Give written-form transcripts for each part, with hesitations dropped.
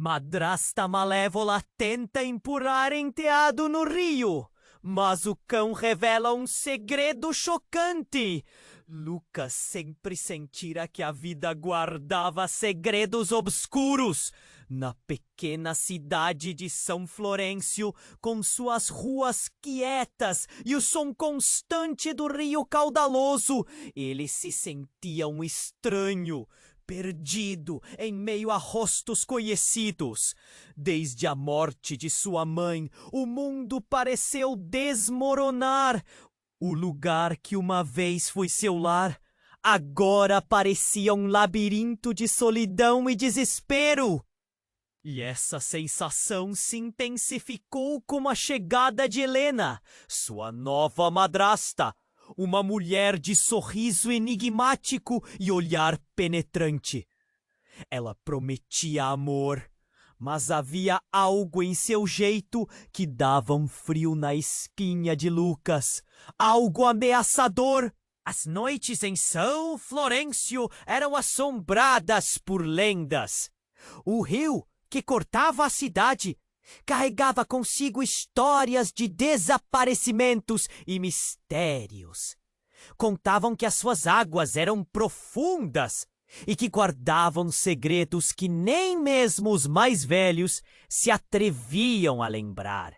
Madrasta malévola tenta empurrar enteado no rio, mas o cão revela um segredo chocante. Lucas sempre sentira que a vida guardava segredos obscuros. Na pequena cidade de São Florencio, com suas ruas quietas e o som constante do rio caudaloso, ele se sentia um estranho, perdido em meio a rostos conhecidos. Desde a morte de sua mãe, o mundo pareceu desmoronar. O lugar que uma vez foi seu lar, agora parecia um labirinto de solidão e desespero. E essa sensação se intensificou com a chegada de Helena, sua nova madrasta, uma mulher de sorriso enigmático e olhar penetrante. Ela prometia amor, mas havia algo em seu jeito que dava um frio na espinha de Lucas, algo ameaçador. As noites em São Florencio eram assombradas por lendas. O rio que cortava a cidade carregava consigo histórias de desaparecimentos e mistérios. Contavam que as suas águas eram profundas e que guardavam segredos que nem mesmo os mais velhos se atreviam a lembrar.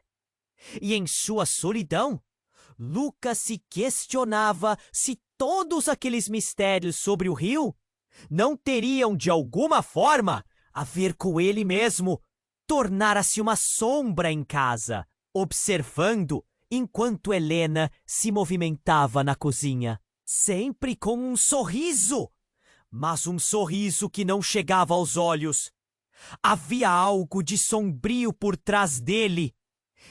E em sua solidão, Lucas se questionava se todos aqueles mistérios sobre o rio não teriam, de alguma forma, a ver com ele mesmo. Tornara-se uma sombra em casa, observando enquanto Helena se movimentava na cozinha, sempre com um sorriso, mas um sorriso que não chegava aos olhos. Havia algo de sombrio por trás dele.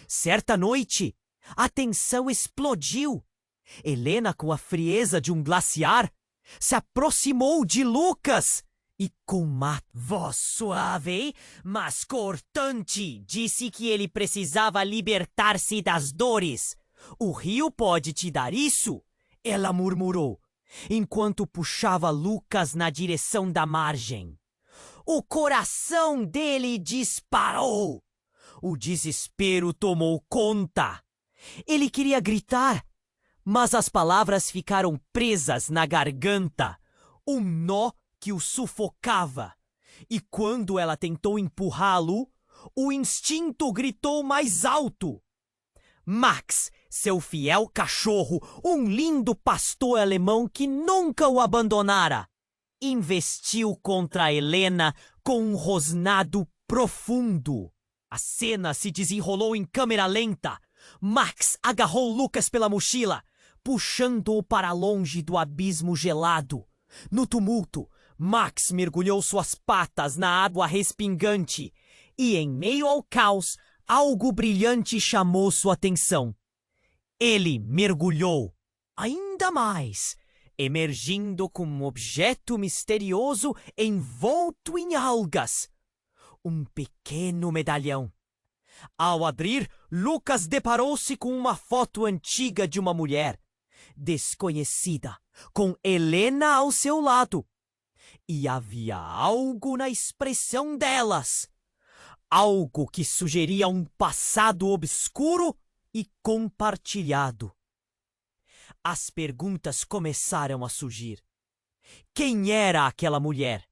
Certa noite, a tensão explodiu. Helena, com a frieza de um glaciar, se aproximou de Lucas e com uma voz suave, mas cortante, disse que ele precisava libertar-se das dores. O rio pode te dar isso, ela murmurou, enquanto puxava Lucas na direção da margem. O coração dele disparou. O desespero tomou conta. Ele queria gritar, mas as palavras ficaram presas na garganta. Um nó que o sufocava. E quando ela tentou empurrá-lo, o instinto gritou mais alto. Max, seu fiel cachorro, um lindo pastor alemão que nunca o abandonara, investiu contra Helena com um rosnado profundo. A cena se desenrolou em câmera lenta. Max agarrou Lucas pela mochila, puxando-o para longe do abismo gelado. No tumulto, Max mergulhou suas patas na água respingante e, em meio ao caos, algo brilhante chamou sua atenção. Ele mergulhou ainda mais, emergindo com um objeto misterioso envolto em algas. Um pequeno medalhão. Ao abrir, Lucas deparou-se com uma foto antiga de uma mulher desconhecida, com Helena ao seu lado. E havia algo na expressão delas. Algo que sugeria um passado obscuro e compartilhado. As perguntas começaram a surgir. Quem era aquela mulher?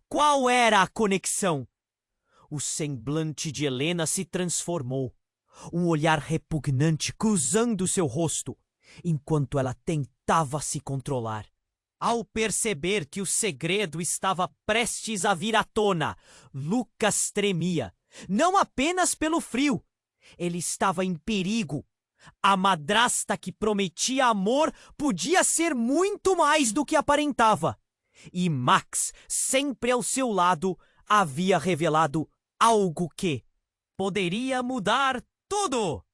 Qual era a conexão? O semblante de Helena se transformou. Um olhar repugnante cruzando seu rosto, enquanto ela tentava se controlar. Ao perceber que o segredo estava prestes a vir à tona, Lucas tremia, não apenas pelo frio. Ele estava em perigo. A madrasta que prometia amor podia ser muito mais do que aparentava. E Max, sempre ao seu lado, havia revelado algo que poderia mudar tudo.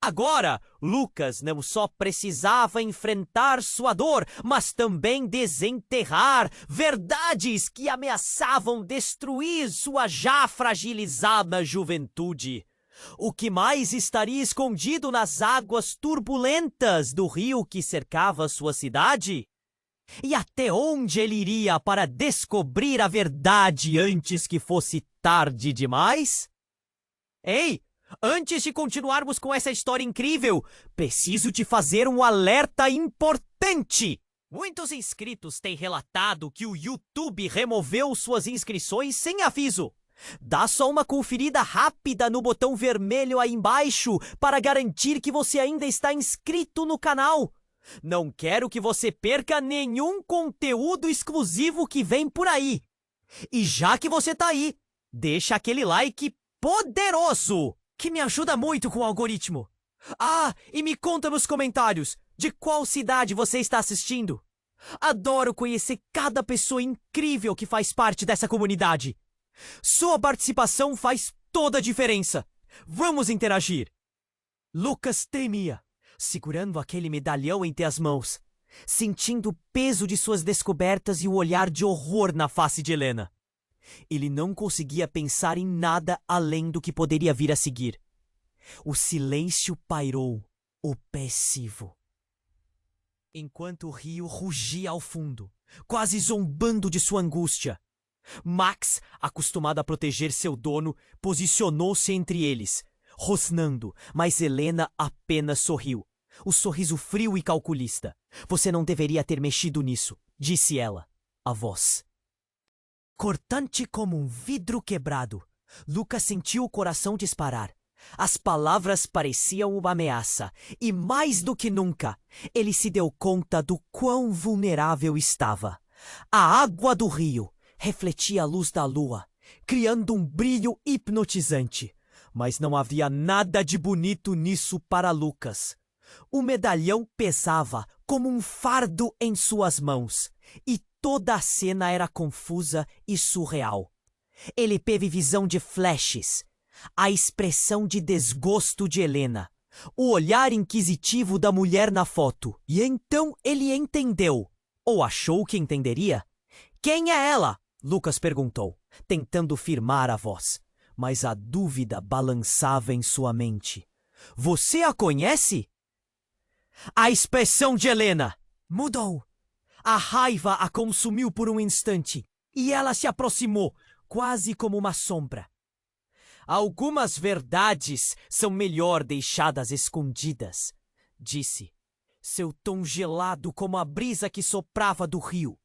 Agora, Lucas não só precisava enfrentar sua dor, mas também desenterrar verdades que ameaçavam destruir sua já fragilizada juventude. O que mais estaria escondido nas águas turbulentas do rio que cercava sua cidade? E até onde ele iria para descobrir a verdade antes que fosse tarde demais? Ei, antes de continuarmos com essa história incrível, preciso te fazer um alerta importante! Muitos inscritos têm relatado que o YouTube removeu suas inscrições sem aviso. Dá só uma conferida rápida no botão vermelho aí embaixo para garantir que você ainda está inscrito no canal. Não quero que você perca nenhum conteúdo exclusivo que vem por aí. E já que você tá aí, deixa aquele like poderoso, que me ajuda muito com o algoritmo. Ah, e me conta nos comentários de qual cidade você está assistindo. Adoro conhecer cada pessoa incrível que faz parte dessa comunidade. Sua participação faz toda a diferença. Vamos interagir. Lucas tremia, segurando aquele medalhão entre as mãos, sentindo o peso de suas descobertas e o olhar de horror na face de Helena. Ele não conseguia pensar em nada além do que poderia vir a seguir. O silêncio pairou, opressivo. Enquanto o rio rugia ao fundo, quase zombando de sua angústia, Max, acostumado a proteger seu dono, posicionou-se entre eles, rosnando, mas Helena apenas sorriu. O sorriso frio e calculista. Você não deveria ter mexido nisso, disse ela, a voz. Cortante como um vidro quebrado, Lucas sentiu o coração disparar. As palavras pareciam uma ameaça, e mais do que nunca, ele se deu conta do quão vulnerável estava. A água do rio refletia a luz da lua, criando um brilho hipnotizante. Mas não havia nada de bonito nisso para Lucas. O medalhão pesava como um fardo em suas mãos, e toda a cena era confusa e surreal. Ele teve visão de flashes, a expressão de desgosto de Helena, o olhar inquisitivo da mulher na foto. E então ele entendeu, ou achou que entenderia. Quem é ela? Lucas perguntou, tentando firmar a voz, mas a dúvida balançava em sua mente. Você a conhece? A expressão de Helena mudou. A raiva a consumiu por um instante, e ela se aproximou, quase como uma sombra. Algumas verdades são melhor deixadas escondidas, disse, seu tom gelado como a brisa que soprava do rio.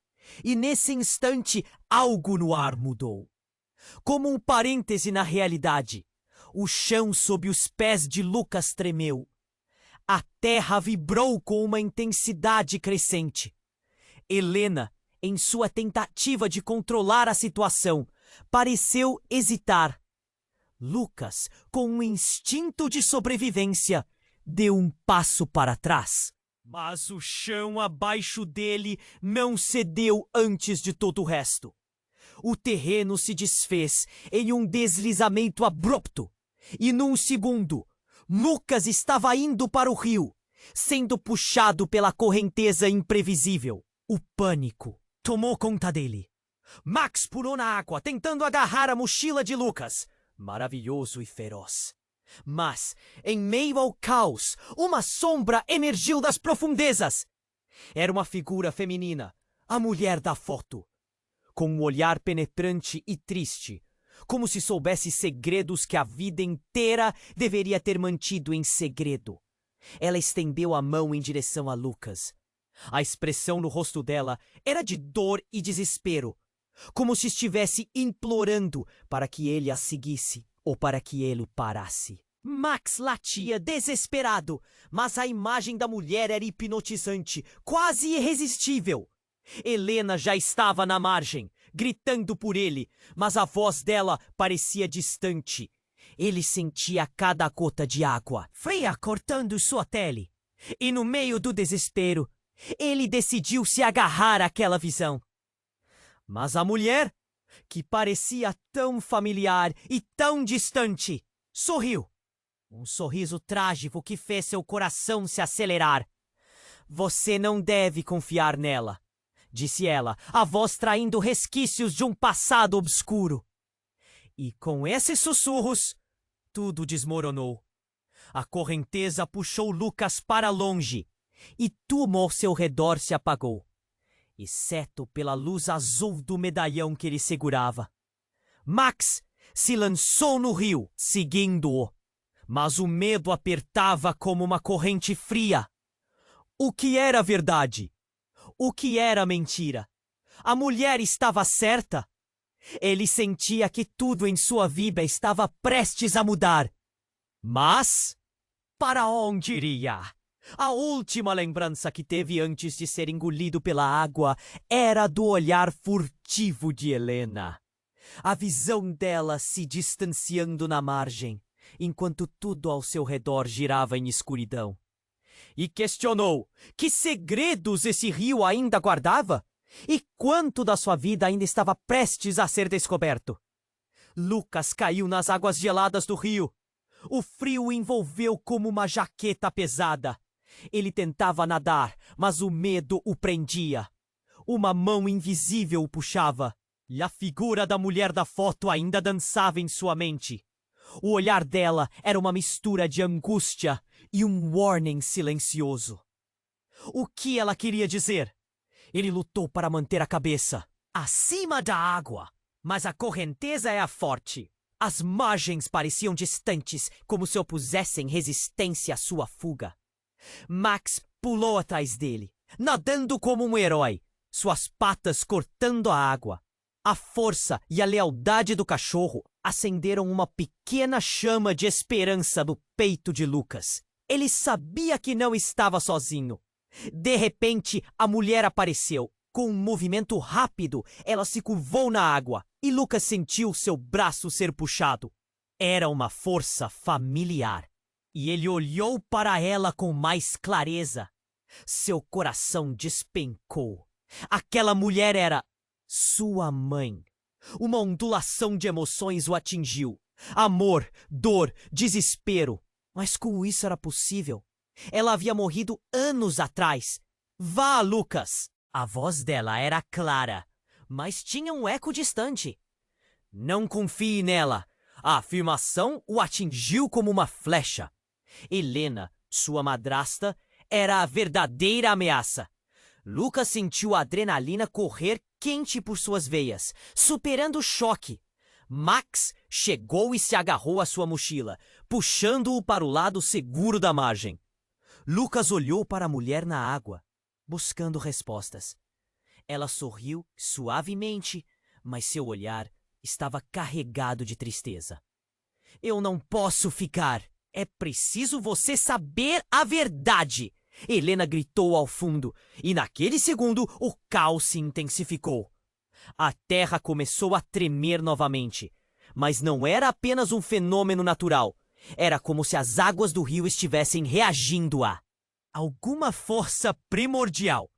E nesse instante, algo no ar mudou. Como um parêntese na realidade, o chão sob os pés de Lucas tremeu. A terra vibrou com uma intensidade crescente. Helena, em sua tentativa de controlar a situação, pareceu hesitar. Lucas, com um instinto de sobrevivência, deu um passo para trás. Mas o chão abaixo dele não cedeu antes de todo o resto. O terreno se desfez em um deslizamento abrupto. E num segundo, Lucas estava indo para o rio, sendo puxado pela correnteza imprevisível. O pânico tomou conta dele. Max pulou na água, tentando agarrar a mochila de Lucas. Maravilhoso e feroz. Mas, em meio ao caos, uma sombra emergiu das profundezas. Era uma figura feminina, a mulher da foto. Com um olhar penetrante e triste, como se soubesse segredos que a vida inteira deveria ter mantido em segredo. Ela estendeu a mão em direção a Lucas. A expressão no rosto dela era de dor e desespero, como se estivesse implorando para que ele a seguisse ou para que ele parasse. Max latia desesperado, mas a imagem da mulher era hipnotizante, quase irresistível. Helena já estava na margem, gritando por ele, mas a voz dela parecia distante. Ele sentia cada gota de água, fria cortando sua pele. E no meio do desespero, ele decidiu se agarrar àquela visão. Mas a mulher, que parecia tão familiar e tão distante, sorriu. Um sorriso trágico que fez seu coração se acelerar. Você não deve confiar nela, disse ela, a voz traindo resquícios de um passado obscuro. E com esses sussurros, tudo desmoronou. A correnteza puxou Lucas para longe, e tudo ao seu redor se apagou. exceto pela luz azul do medalhão que ele segurava. Max se lançou no rio, seguindo-o, mas o medo apertava como uma corrente fria. O que era verdade? O que era mentira? A mulher estava certa? Ele sentia que tudo em sua vida estava prestes a mudar. Mas, para onde iria? A última lembrança que teve antes de ser engolido pela água era do olhar furtivo de Helena. A visão dela se distanciando na margem, enquanto tudo ao seu redor girava em escuridão. E questionou que segredos esse rio ainda guardava e quanto da sua vida ainda estava prestes a ser descoberto. Lucas caiu nas águas geladas do rio. O frio o envolveu como uma jaqueta pesada. Ele tentava nadar, mas o medo o prendia. Uma mão invisível o puxava, e a figura da mulher da foto ainda dançava em sua mente. O olhar dela era uma mistura de angústia e um warning silencioso. O que ela queria dizer? Ele lutou para manter a cabeça acima da água, mas a correnteza era forte. As margens pareciam distantes, como se opusessem resistência à sua fuga. Max pulou atrás dele, nadando como um herói, suas patas cortando a água. A força e a lealdade do cachorro acenderam uma pequena chama de esperança no peito de Lucas. Ele sabia que não estava sozinho. De repente, a mulher apareceu. Com um movimento rápido, ela se curvou na água e Lucas sentiu seu braço ser puxado. Era uma força familiar. E ele olhou para ela com mais clareza. Seu coração despencou. Aquela mulher era sua mãe. Uma ondulação de emoções o atingiu. Amor, dor, desespero. Mas como isso era possível? Ela havia morrido anos atrás. Vá, Lucas! A voz dela era clara, mas tinha um eco distante. Não confie nela. A afirmação o atingiu como uma flecha. Helena, sua madrasta, era a verdadeira ameaça. Lucas sentiu a adrenalina correr quente por suas veias, superando o choque. Max chegou e se agarrou à sua mochila, puxando-o para o lado seguro da margem. Lucas olhou para a mulher na água, buscando respostas. Ela sorriu suavemente, mas seu olhar estava carregado de tristeza. Eu não posso ficar. É preciso você saber a verdade! Helena gritou ao fundo, e naquele segundo o caos se intensificou. A terra começou a tremer novamente, mas não era apenas um fenômeno natural. Era como se as águas do rio estivessem reagindo a alguma força primordial.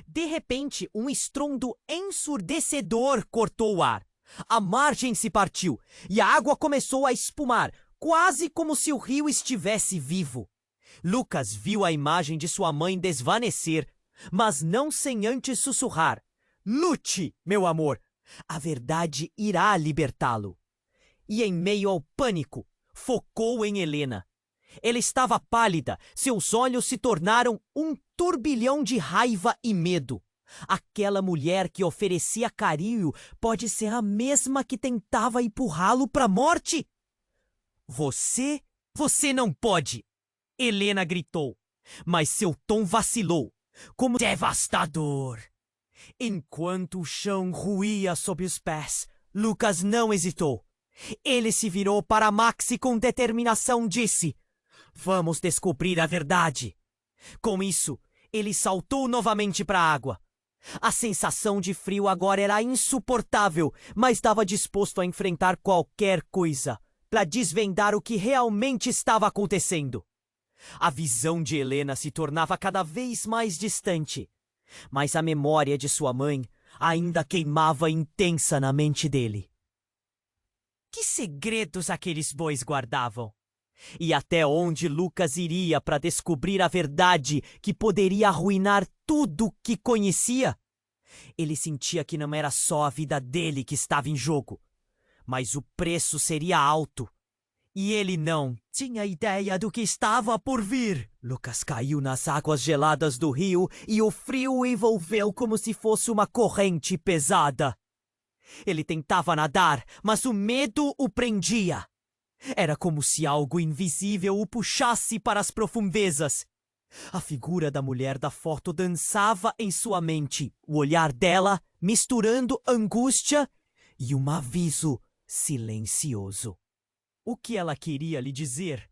De repente, um estrondo ensurdecedor cortou o ar. A margem se partiu e a água começou a espumar, quase como se o rio estivesse vivo. Lucas viu a imagem de sua mãe desvanecer, mas não sem antes sussurrar: "Lute, meu amor! A verdade irá libertá-lo." E em meio ao pânico, focou em Helena. Ela estava pálida, seus olhos se tornaram um turbilhão de raiva e medo. Aquela mulher que oferecia carinho pode ser a mesma que tentava empurrá-lo para a morte? Você não pode! Helena gritou, mas seu tom vacilou, como devastador. Enquanto o chão ruía sob os pés, Lucas não hesitou. Ele se virou para Max e com determinação disse: "Vamos descobrir a verdade." Com isso, ele saltou novamente para a água. A sensação de frio agora era insuportável, mas estava disposto a enfrentar qualquer coisa para desvendar o que realmente estava acontecendo. A visão de Helena se tornava cada vez mais distante, mas a memória de sua mãe ainda queimava intensa na mente dele. Que segredos aqueles bois guardavam? E até onde Lucas iria para descobrir a verdade que poderia arruinar tudo que conhecia? Ele sentia que não era só a vida dele que estava em jogo, mas o preço seria alto. E ele não tinha ideia do que estava por vir. Lucas caiu nas águas geladas do rio e o frio o envolveu como se fosse uma corrente pesada. Ele tentava nadar, mas o medo o prendia. Era como se algo invisível o puxasse para as profundezas. A figura da mulher da foto dançava em sua mente, o olhar dela misturando angústia e um aviso silencioso. O que ela queria lhe dizer?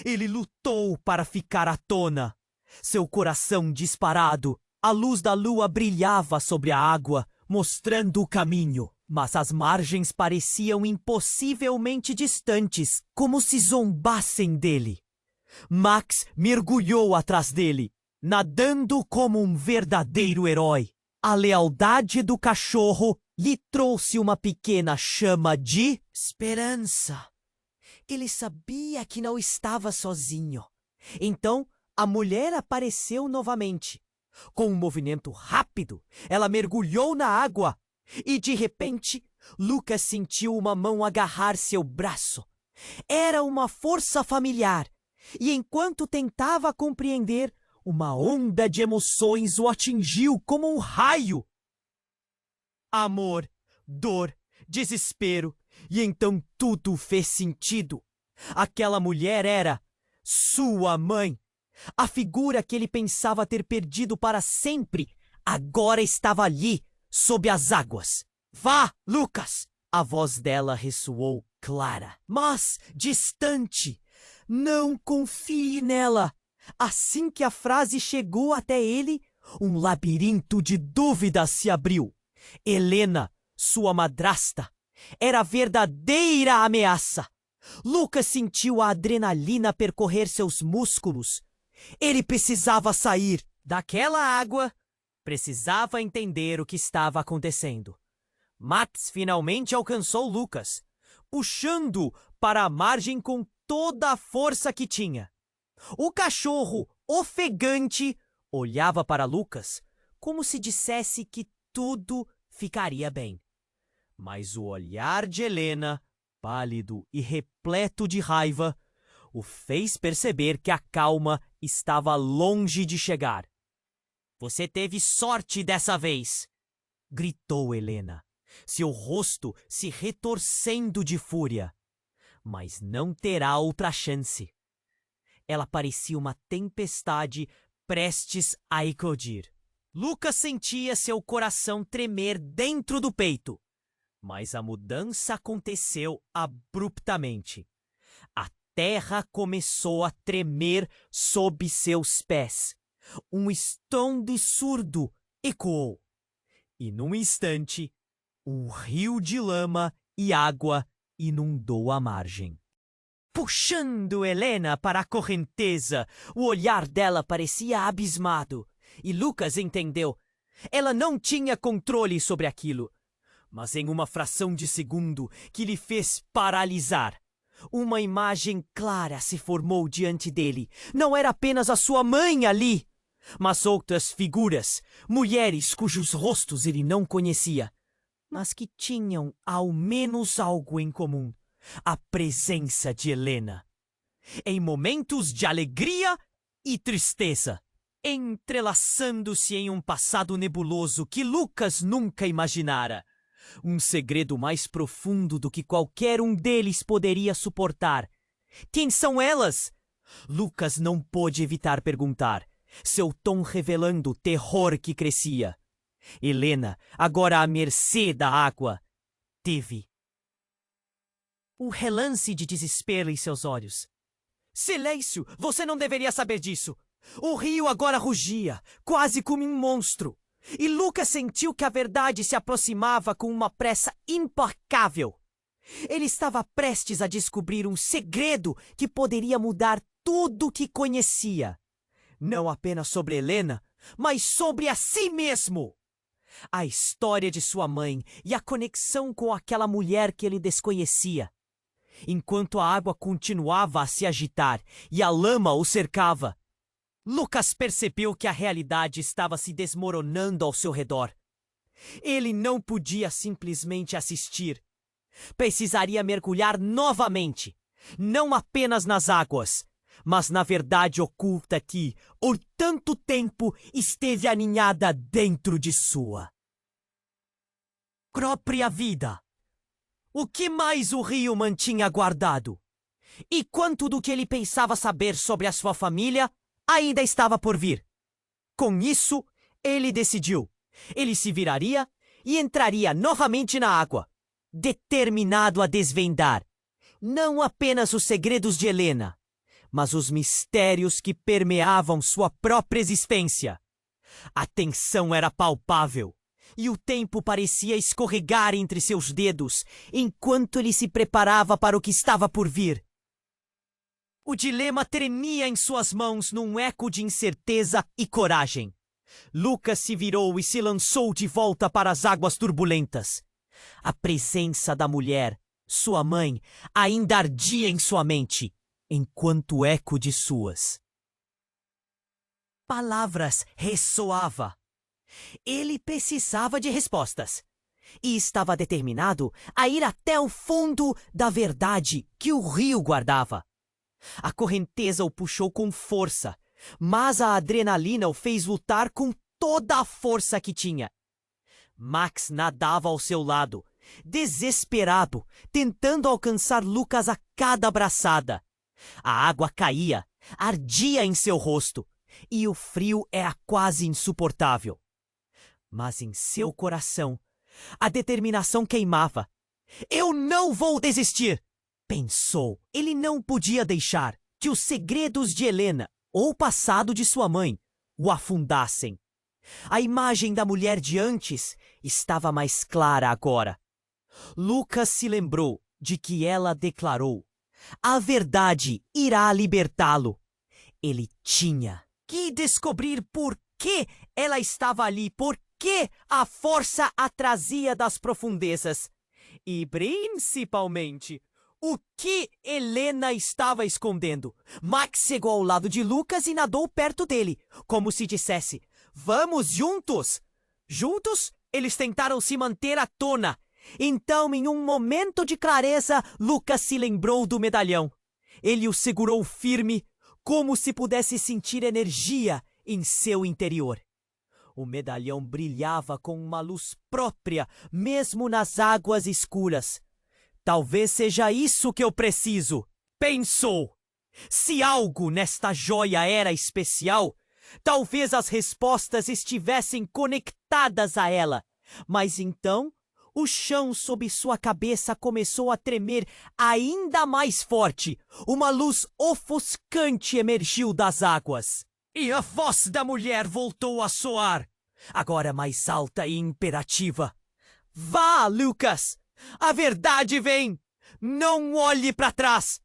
Ele lutou para ficar à tona. Seu coração disparado, a luz da lua brilhava sobre a água, mostrando o caminho. Mas as margens pareciam impossivelmente distantes, como se zombassem dele. Max mergulhou atrás dele, nadando como um verdadeiro herói. A lealdade do cachorro lhe trouxe uma pequena chama de esperança. Ele sabia que não estava sozinho. Então, a mulher apareceu novamente. Com um movimento rápido, ela mergulhou na água e, de repente, Lucas sentiu uma mão agarrar seu braço. Era uma força familiar. E enquanto tentava compreender, uma onda de emoções o atingiu como um raio. Amor, dor, desespero, e então tudo fez sentido. Aquela mulher era sua mãe. A figura que ele pensava ter perdido para sempre agora estava ali, sob as águas. Vá, Lucas! A voz dela ressoou clara, mas distante. Não confie nela. Assim que a frase chegou até ele, um labirinto de dúvidas se abriu. Helena, sua madrasta, era a verdadeira ameaça. Lucas sentiu a adrenalina percorrer seus músculos. Ele precisava sair daquela água. Precisava entender o que estava acontecendo. Max finalmente alcançou Lucas, puxando para a margem com toda a força que tinha. O cachorro, ofegante, olhava para Lucas como se dissesse que tudo ficaria bem. Mas o olhar de Helena, pálido e repleto de raiva, o fez perceber que a calma estava longe de chegar. Você teve sorte dessa vez! Gritou Helena, seu rosto se retorcendo de fúria. Mas não terá outra chance. Ela parecia uma tempestade prestes a eclodir. Lucas sentia seu coração tremer dentro do peito. Mas a mudança aconteceu abruptamente. A terra começou a tremer sob seus pés. Um estrondo surdo ecoou. E num instante, um rio de lama e água inundou a margem. Puxando Helena para a correnteza, o olhar dela parecia abismado. E Lucas entendeu. Ela não tinha controle sobre aquilo. Mas em uma fração de segundo que lhe fez paralisar, uma imagem clara se formou diante dele. Não era apenas a sua mãe ali, mas outras figuras, mulheres cujos rostos ele não conhecia, mas que tinham ao menos algo em comum: a presença de Helena. Em momentos de alegria e tristeza, entrelaçando-se em um passado nebuloso que Lucas nunca imaginara. Um segredo mais profundo do que qualquer um deles poderia suportar. Quem são elas? Lucas não pôde evitar perguntar, seu tom revelando o terror que crescia. Helena, agora à mercê da água, teve um relance de desespero em seus olhos. Silêncio! Você não deveria saber disso! O rio agora rugia, quase como um monstro. E Lucas sentiu que a verdade se aproximava com uma pressa implacável. Ele estava prestes a descobrir um segredo que poderia mudar tudo o que conhecia. Não apenas sobre Helena, mas sobre a si mesmo. A história de sua mãe e a conexão com aquela mulher que ele desconhecia. Enquanto a água continuava a se agitar e a lama o cercava, Lucas percebeu que a realidade estava se desmoronando ao seu redor. Ele não podia simplesmente assistir. Precisaria mergulhar novamente, não apenas nas águas, mas na verdade oculta que, por tanto tempo, esteve aninhada dentro de sua própria vida. O que mais o rio mantinha guardado? E quanto do que ele pensava saber sobre a sua família ainda estava por vir? Com isso, ele decidiu. Ele se viraria e entraria novamente na água, determinado a desvendar não apenas os segredos de Helena, mas os mistérios que permeavam sua própria existência. A tensão era palpável e o tempo parecia escorregar entre seus dedos enquanto ele se preparava para o que estava por vir. O dilema tremia em suas mãos num eco de incerteza e coragem. Lucas se virou e se lançou de volta para as águas turbulentas. A presença da mulher, sua mãe, ainda ardia em sua mente, enquanto o eco de suas palavras ressoava. Ele precisava de respostas e estava determinado a ir até o fundo da verdade que o rio guardava. A correnteza o puxou com força, mas a adrenalina o fez lutar com toda a força que tinha. Max nadava ao seu lado, desesperado, tentando alcançar Lucas a cada braçada. A água caía, ardia em seu rosto, e o frio era quase insuportável. Mas em seu coração, a determinação queimava. Eu não vou desistir! Pensou. Ele não podia deixar que os segredos de Helena ou o passado de sua mãe o afundassem. A imagem da mulher de antes estava mais clara agora. Lucas se lembrou de que ela declarou: a verdade irá libertá-lo. Ele tinha que descobrir por que ela estava ali, por que a força a trazia das profundezas. E, principalmente, o que Helena estava escondendo. Max chegou ao lado de Lucas e nadou perto dele, como se dissesse: vamos juntos! Juntos, eles tentaram se manter à tona. Então, em um momento de clareza, Lucas se lembrou do medalhão. Ele o segurou firme, como se pudesse sentir energia em seu interior. O medalhão brilhava com uma luz própria, mesmo nas águas escuras. Talvez seja isso que eu preciso, pensou. Se algo nesta joia era especial, talvez as respostas estivessem conectadas a ela. Mas então, o chão sob sua cabeça começou a tremer ainda mais forte. Uma luz ofuscante emergiu das águas. E a voz da mulher voltou a soar, agora mais alta e imperativa. Vá, Lucas! A verdade vem! Não olhe para trás!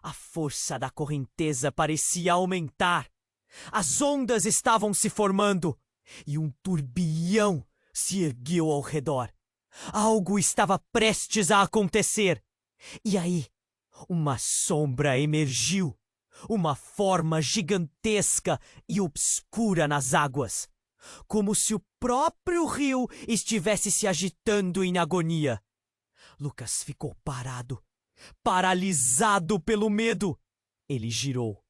A força da correnteza parecia aumentar. As ondas estavam se formando e um turbilhão se ergueu ao redor. Algo estava prestes a acontecer. E aí, uma sombra emergiu. Uma forma gigantesca e obscura nas águas. Como se o próprio rio estivesse se agitando em agonia. Lucas ficou parado, paralisado pelo medo. Ele girou.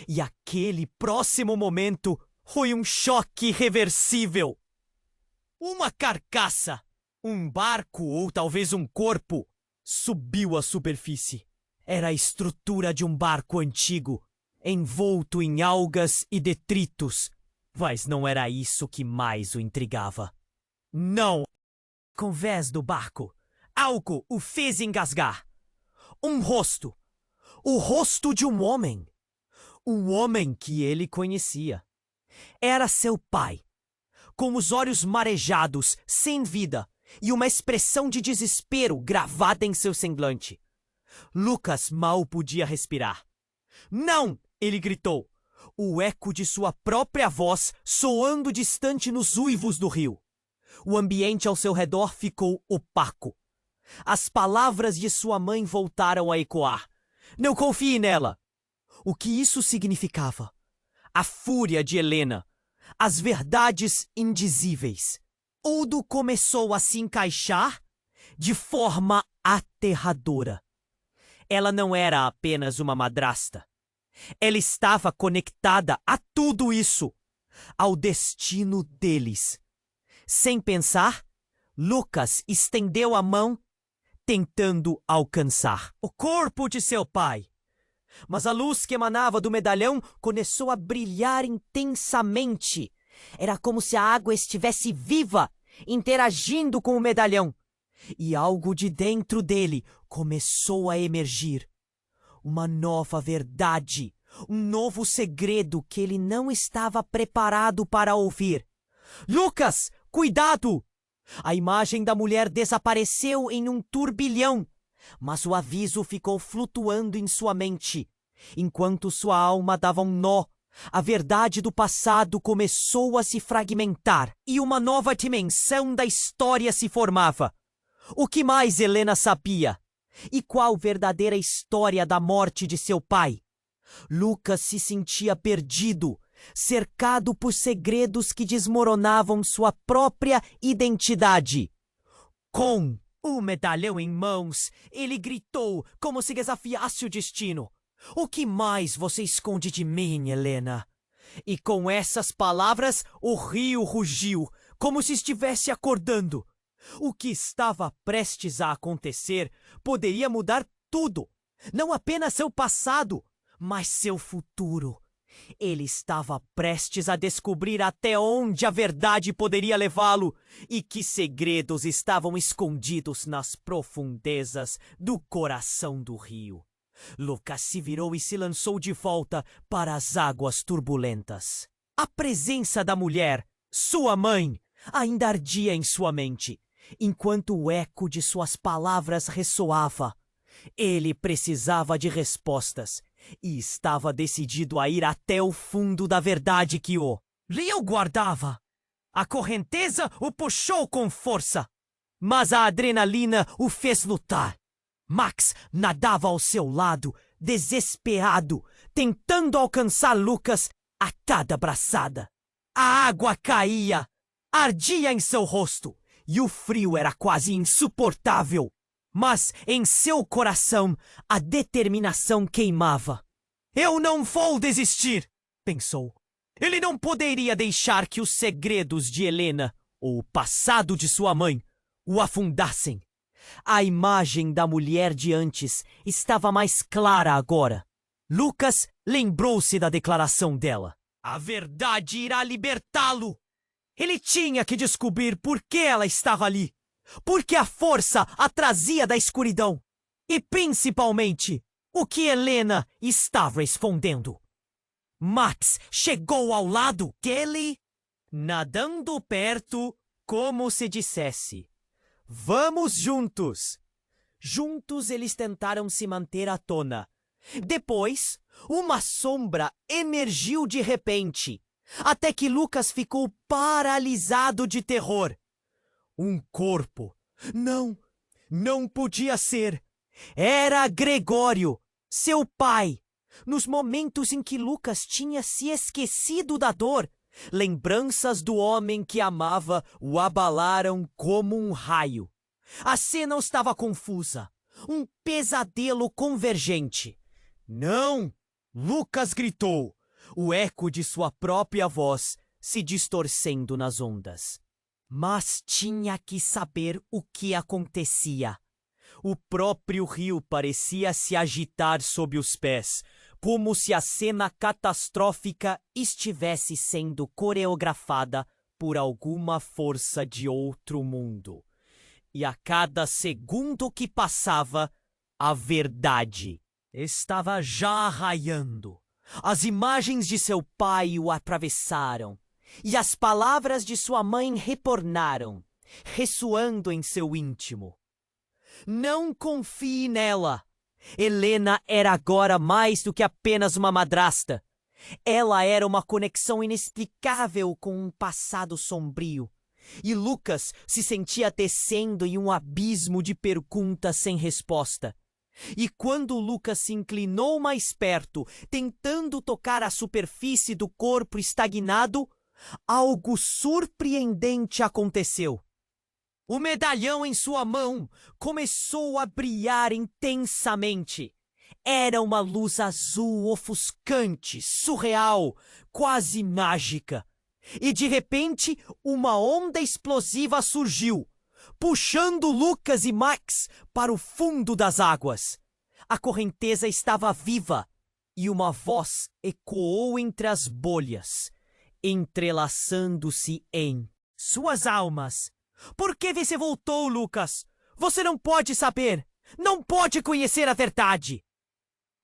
E aquele próximo momento foi um choque irreversível. Uma carcaça, um barco ou talvez um corpo, subiu à superfície. Era a estrutura de um barco antigo, envolto em algas e detritos. Mas não era isso que mais o intrigava. Não! Com o vés do barco, algo o fez engasgar. Um rosto. O rosto de um homem. O homem que ele conhecia. Era seu pai. Com os olhos marejados, sem vida, e uma expressão de desespero gravada em seu semblante. Lucas mal podia respirar. Não! Ele gritou. O eco de sua própria voz soando distante nos uivos do rio. O ambiente ao seu redor ficou opaco. As palavras de sua mãe voltaram a ecoar. Não confie nela! O que isso significava? A fúria de Helena. As verdades indizíveis. Tudo começou a se encaixar de forma aterradora. Ela não era apenas uma madrasta. Ela estava conectada a tudo isso, ao destino deles. Sem pensar, Lucas estendeu a mão, tentando alcançar o corpo de seu pai. Mas a luz que emanava do medalhão começou a brilhar intensamente. Era como se a água estivesse viva, interagindo com o medalhão. E algo de dentro dele começou a emergir. Uma nova verdade, um novo segredo que ele não estava preparado para ouvir. Lucas, cuidado! A imagem da mulher desapareceu em um turbilhão, mas o aviso ficou flutuando em sua mente. Enquanto sua alma dava um nó, a verdade do passado começou a se fragmentar e uma nova dimensão da história se formava. O que mais Helena sabia? E qual verdadeira história da morte de seu pai? Lucas se sentia perdido, cercado por segredos que desmoronavam sua própria identidade. Com o medalhão em mãos, ele gritou como se desafiasse o destino. O que mais você esconde de mim, Helena? E com essas palavras, o rio rugiu, como se estivesse acordando. O que estava prestes a acontecer poderia mudar tudo. Não apenas seu passado, mas seu futuro. Ele estava prestes a descobrir até onde a verdade poderia levá-lo e que segredos estavam escondidos nas profundezas do coração do rio. Lucas se virou e se lançou de volta para as águas turbulentas. A presença da mulher, sua mãe, ainda ardia em sua mente, enquanto o eco de suas palavras ressoava. Ele precisava de respostas e estava decidido a ir até o fundo da verdade que o rio guardava. A correnteza o puxou com força, mas a adrenalina o fez lutar. Max nadava ao seu lado, desesperado, tentando alcançar Lucas a cada braçada. A água caía, ardia em seu rosto, e o frio era quase insuportável. Mas em seu coração a determinação queimava. Eu não vou desistir, pensou. Ele não poderia deixar que os segredos de Helena ou o passado de sua mãe o afundassem. A imagem da mulher de antes estava mais clara agora. Lucas lembrou-se da declaração dela. A verdade irá libertá-lo. Ele tinha que descobrir por que ela estava ali. Porque a força a trazia da escuridão. E, principalmente, o que Helena estava escondendo. Max chegou ao lado dele, nadando perto, como se dissesse: vamos juntos! Juntos eles tentaram se manter à tona. Depois, uma sombra emergiu de repente, até que Lucas ficou paralisado de terror. Um corpo. Não podia ser. Era Gregório, seu pai. Nos momentos em que Lucas tinha se esquecido da dor, lembranças do homem que amava o abalaram como um raio. A cena estava confusa, um pesadelo convergente. Não! Lucas gritou, o eco de sua própria voz se distorcendo nas ondas. Mas tinha que saber o que acontecia. O próprio rio parecia se agitar sob os pés, como se a cena catastrófica estivesse sendo coreografada por alguma força de outro mundo. E a cada segundo que passava, a verdade estava já raiando. As imagens de seu pai o atravessaram, e as palavras de sua mãe retornaram, ressoando em seu íntimo. Não confie nela. Helena era agora mais do que apenas uma madrasta. Ela era uma conexão inexplicável com um passado sombrio. E Lucas se sentia descendo em um abismo de perguntas sem resposta. E quando Lucas se inclinou mais perto, tentando tocar a superfície do corpo estagnado, algo surpreendente aconteceu. O medalhão em sua mão começou a brilhar intensamente. Era uma luz azul ofuscante, surreal, quase mágica. E de repente, uma onda explosiva surgiu, puxando Lucas e Max para o fundo das águas. A correnteza estava viva e uma voz ecoou entre as bolhas, entrelaçando-se em suas almas. Por que você voltou, Lucas? Você não pode saber. Não pode conhecer a verdade.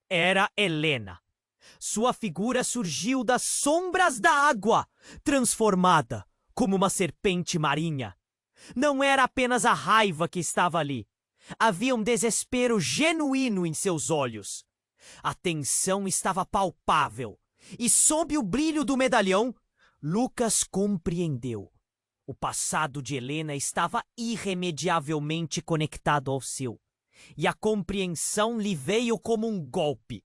Era Helena. Sua figura surgiu das sombras da água, transformada como uma serpente marinha. Não era apenas a raiva que estava ali. Havia um desespero genuíno em seus olhos. A tensão estava palpável, e sob o brilho do medalhão, Lucas compreendeu. O passado de Helena estava irremediavelmente conectado ao seu, e a compreensão lhe veio como um golpe.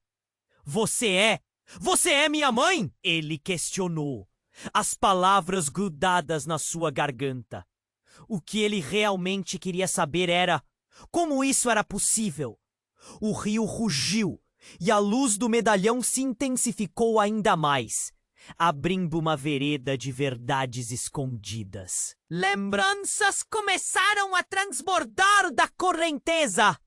Você é minha mãe? Ele questionou, as palavras grudadas na sua garganta. O que ele realmente queria saber era como isso era possível. O rio rugiu e a luz do medalhão se intensificou ainda mais, abrindo uma vereda de verdades escondidas. Lembranças começaram a transbordar da correnteza.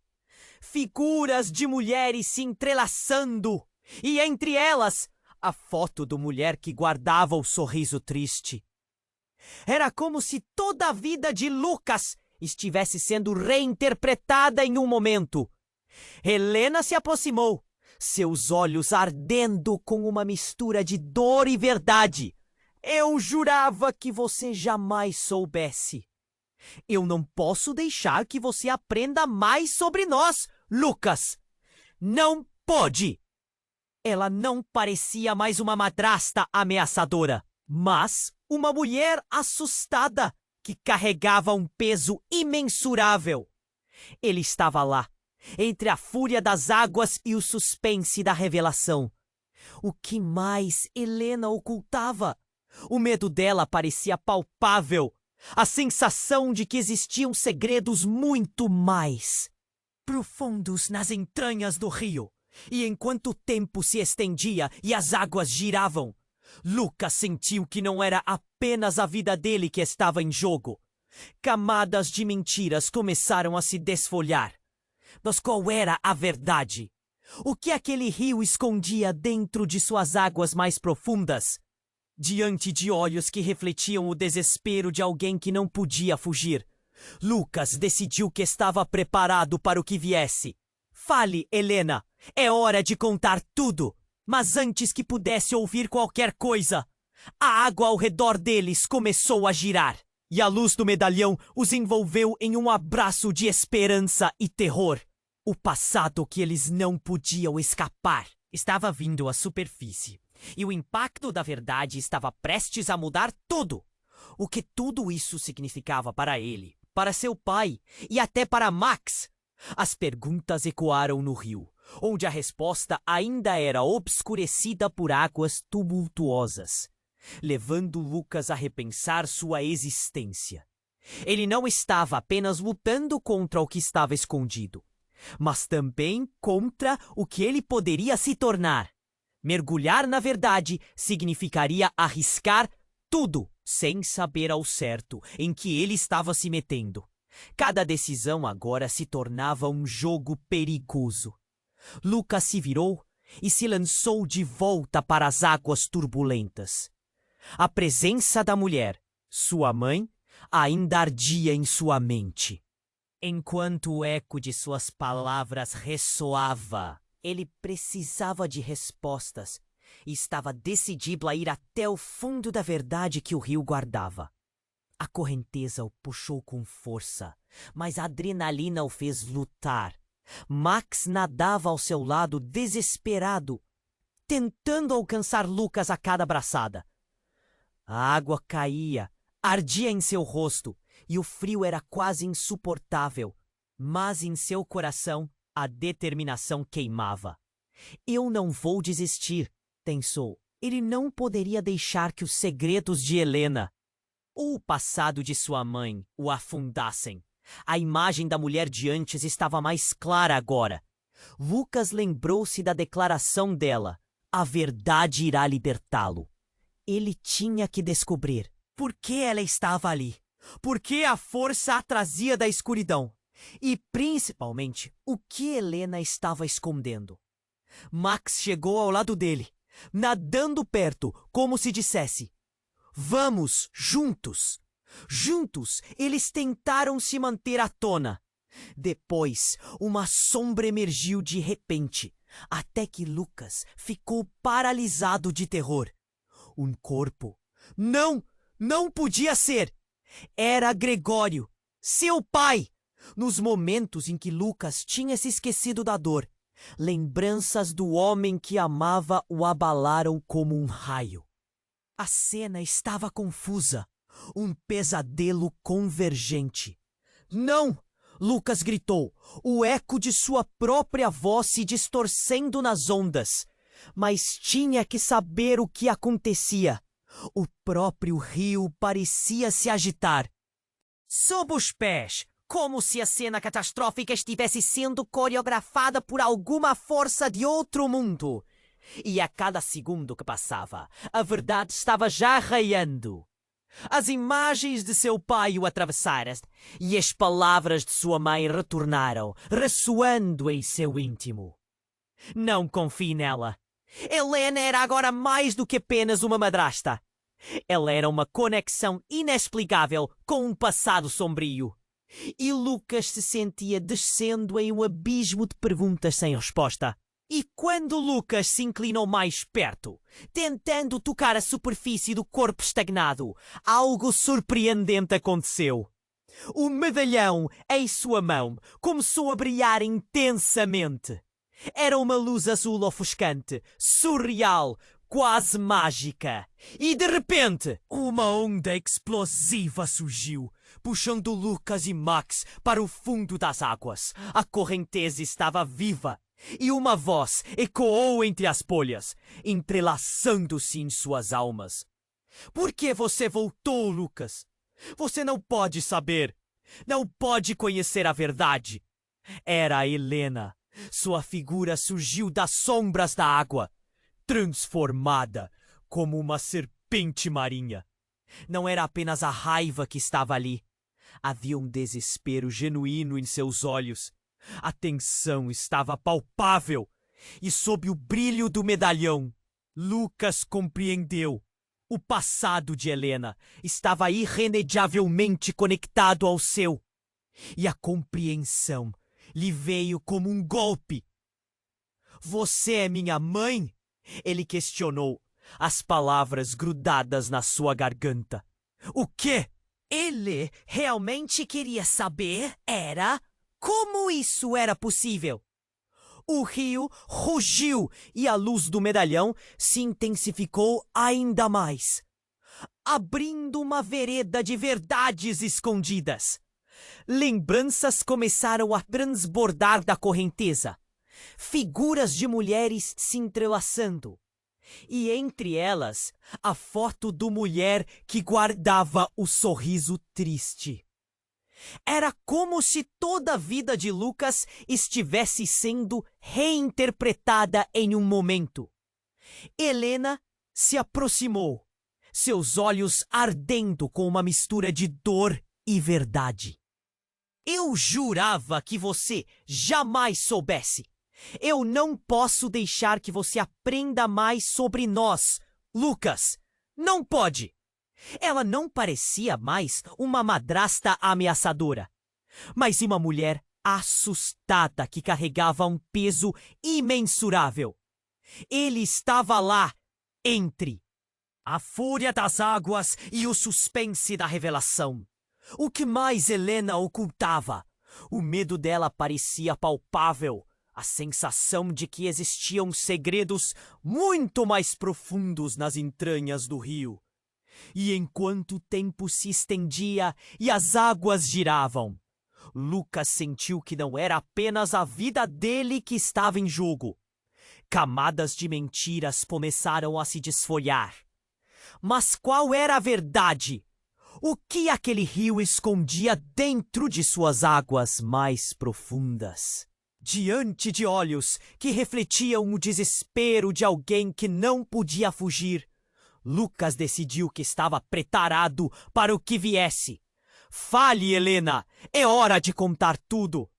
Figuras de mulheres se entrelaçando, e entre elas, a foto da mulher que guardava o sorriso triste. Era como se toda a vida de Lucas estivesse sendo reinterpretada em um momento. Helena se aproximou, seus olhos ardendo com uma mistura de dor e verdade. Eu jurava que você jamais soubesse. Eu não posso deixar que você aprenda mais sobre nós, Lucas. Não pode! Ela não parecia mais uma madrasta ameaçadora, mas uma mulher assustada que carregava um peso imensurável. Ele estava lá, entre a fúria das águas e o suspense da revelação. O que mais Helena ocultava? O medo dela parecia palpável. A sensação de que existiam segredos muito mais profundos nas entranhas do rio. E enquanto o tempo se estendia e as águas giravam, Lucas sentiu que não era apenas a vida dele que estava em jogo. Camadas de mentiras começaram a se desfolhar. Mas qual era a verdade? O que aquele rio escondia dentro de suas águas mais profundas? Diante de olhos que refletiam o desespero de alguém que não podia fugir, Lucas decidiu que estava preparado para o que viesse. Fale, Helena, é hora de contar tudo. Mas antes que pudesse ouvir qualquer coisa, a água ao redor deles começou a girar, e a luz do medalhão os envolveu em um abraço de esperança e terror. O passado que eles não podiam escapar estava vindo à superfície, e o impacto da verdade estava prestes a mudar tudo. O que tudo isso significava para ele, para seu pai e até para Max? As perguntas ecoaram no rio, onde a resposta ainda era obscurecida por águas tumultuosas, levando Lucas a repensar sua existência. Ele não estava apenas lutando contra o que estava escondido, mas também contra o que ele poderia se tornar. Mergulhar na verdade significaria arriscar tudo, sem saber ao certo em que ele estava se metendo. Cada decisão agora se tornava um jogo perigoso. Lucas se virou e se lançou de volta para as águas turbulentas. A presença da mulher, sua mãe, ainda ardia em sua mente. Enquanto o eco de suas palavras ressoava, ele precisava de respostas e estava decidido a ir até o fundo da verdade que o rio guardava. A correnteza o puxou com força, mas a adrenalina o fez lutar. Max nadava ao seu lado desesperado, tentando alcançar Lucas a cada braçada. A água caía, ardia em seu rosto e o frio era quase insuportável, mas em seu coração a determinação queimava. Eu não vou desistir, pensou. Ele não poderia deixar que os segredos de Helena ou o passado de sua mãe o afundassem. A imagem da mulher de antes estava mais clara agora. Lucas lembrou-se da declaração dela: a verdade irá libertá-lo. Ele tinha que descobrir por que ela estava ali, por que a força a trazia da escuridão e, principalmente, o que Helena estava escondendo. Max chegou ao lado dele, nadando perto, como se dissesse: vamos, juntos! Juntos, eles tentaram se manter à tona. Depois, uma sombra emergiu de repente, até que Lucas ficou paralisado de terror. Um corpo. Não! Não podia ser! Era Gregório, seu pai! Nos momentos em que Lucas tinha se esquecido da dor, lembranças do homem que amava o abalaram como um raio. A cena estava confusa, um pesadelo convergente. Não! Lucas gritou, o eco de sua própria voz se distorcendo nas ondas. Mas tinha que saber o que acontecia. O próprio rio parecia se agitar. Sob os pés, como se a cena catastrófica estivesse sendo coreografada por alguma força de outro mundo. E a cada segundo que passava, a verdade estava já raiando. As imagens de seu pai o atravessaram e as palavras de sua mãe retornaram, ressoando em seu íntimo. Não confie nela. Helena era agora mais do que apenas uma madrasta. Ela era uma conexão inexplicável com um passado sombrio. E Lucas se sentia descendo em um abismo de perguntas sem resposta. E quando Lucas se inclinou mais perto, tentando tocar a superfície do corpo estagnado, algo surpreendente aconteceu. O medalhão em sua mão começou a brilhar intensamente. Era uma luz azul ofuscante, surreal, quase mágica. E de repente, uma onda explosiva surgiu, puxando Lucas e Max para o fundo das águas. A correnteza estava viva. E uma voz ecoou entre as folhas, entrelaçando-se em suas almas. Por que você voltou, Lucas? Você não pode saber. Não pode conhecer a verdade. Era a Helena. Sua figura surgiu das sombras da água, transformada como uma serpente marinha. Não era apenas a raiva que estava ali. Havia um desespero genuíno em seus olhos. A tensão estava palpável, e sob o brilho do medalhão, Lucas compreendeu. O passado de Helena estava irremediavelmente conectado ao seu, e a compreensão lhe veio como um golpe. Você é minha mãe? Ele questionou, as palavras grudadas na sua garganta. O quê? Ele realmente queria saber como isso era possível. O rio rugiu e a luz do medalhão se intensificou ainda mais, abrindo uma vereda de verdades escondidas. Lembranças começaram a transbordar da correnteza, figuras de mulheres se entrelaçando, e entre elas a foto do mulher que guardava o sorriso triste. Era como se toda a vida de Lucas estivesse sendo reinterpretada em um momento. Helena se aproximou, seus olhos ardendo com uma mistura de dor e verdade. Eu jurava que você jamais soubesse. Eu não posso deixar que você aprenda mais sobre nós, Lucas. Não pode. Ela não parecia mais uma madrasta ameaçadora, mas uma mulher assustada que carregava um peso imensurável. Ele estava lá, entre a fúria das águas e o suspense da revelação. O que mais Helena ocultava? O medo dela parecia palpável, a sensação de que existiam segredos muito mais profundos nas entranhas do rio. E enquanto o tempo se estendia e as águas giravam, Lucas sentiu que não era apenas a vida dele que estava em jogo. Camadas de mentiras começaram a se desfolhar. Mas qual era a verdade? O que aquele rio escondia dentro de suas águas mais profundas? diante de olhos que refletiam o desespero de alguém que não podia fugir, Lucas decidiu que estava preparado para o que viesse. Fale, Helena, é hora de contar tudo.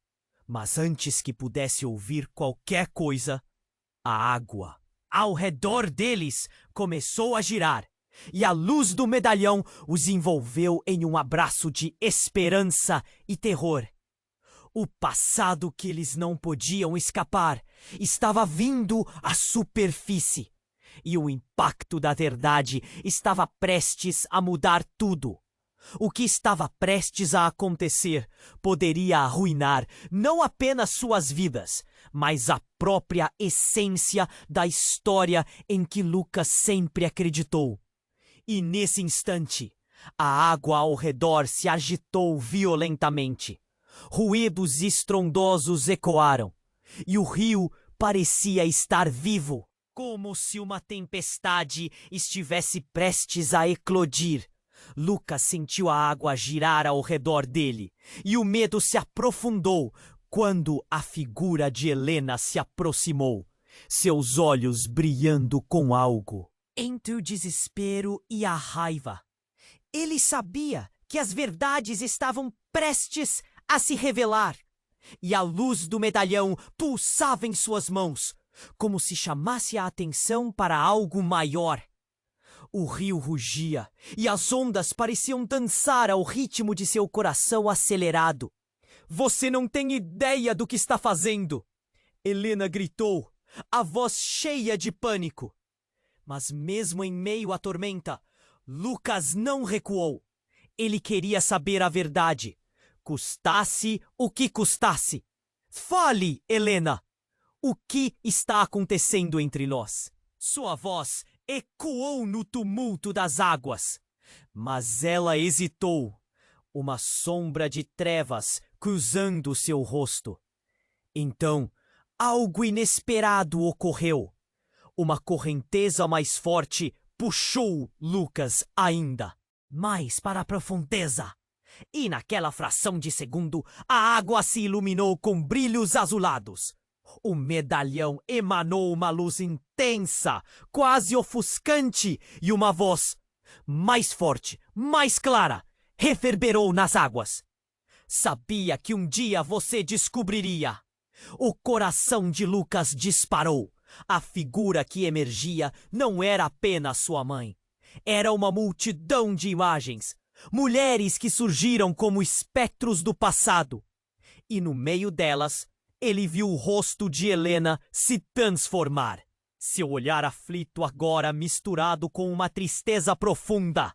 Mas antes que pudesse ouvir qualquer coisa, a água ao redor deles começou a girar, e a luz do medalhão os envolveu em um abraço de esperança e terror. O passado que eles não podiam escapar estava vindo à superfície, e o impacto da verdade estava prestes a mudar tudo. O que estava prestes a acontecer poderia arruinar não apenas suas vidas, mas a própria essência da história em que Lucas sempre acreditou. E nesse instante, a água ao redor se agitou violentamente. Ruídos estrondosos ecoaram, e o rio parecia estar vivo, como se uma tempestade estivesse prestes a eclodir. Lucas sentiu a água girar ao redor dele, e o medo se aprofundou quando a figura de Helena se aproximou, seus olhos brilhando com algo. Entre o desespero e a raiva, ele sabia que as verdades estavam prestes a se revelar, e a luz do medalhão pulsava em suas mãos, como se chamasse a atenção para algo maior. O rio rugia, e as ondas pareciam dançar ao ritmo de seu coração acelerado. Você não tem ideia do que está fazendo! Helena gritou, a voz cheia de pânico. Mas mesmo em meio à tormenta, Lucas não recuou. Ele queria saber a verdade, custasse o que custasse. Fale, Helena! O que está acontecendo entre nós? Sua voz ecoou no tumulto das águas, mas ela hesitou, uma sombra de trevas cruzando seu rosto. Então, algo inesperado ocorreu. Uma correnteza mais forte puxou Lucas ainda mais para a profundeza. E naquela fração de segundo, a água se iluminou com brilhos azulados. O medalhão emanou uma luz intensa, quase ofuscante, e uma voz mais forte, mais clara, reverberou nas águas. Sabia que um dia você descobriria. O coração de Lucas disparou. A figura que emergia não era apenas sua mãe. Era uma multidão de imagens, mulheres que surgiram como espectros do passado. E no meio delas, ele viu o rosto de Helena se transformar. Seu olhar aflito agora misturado com uma tristeza profunda.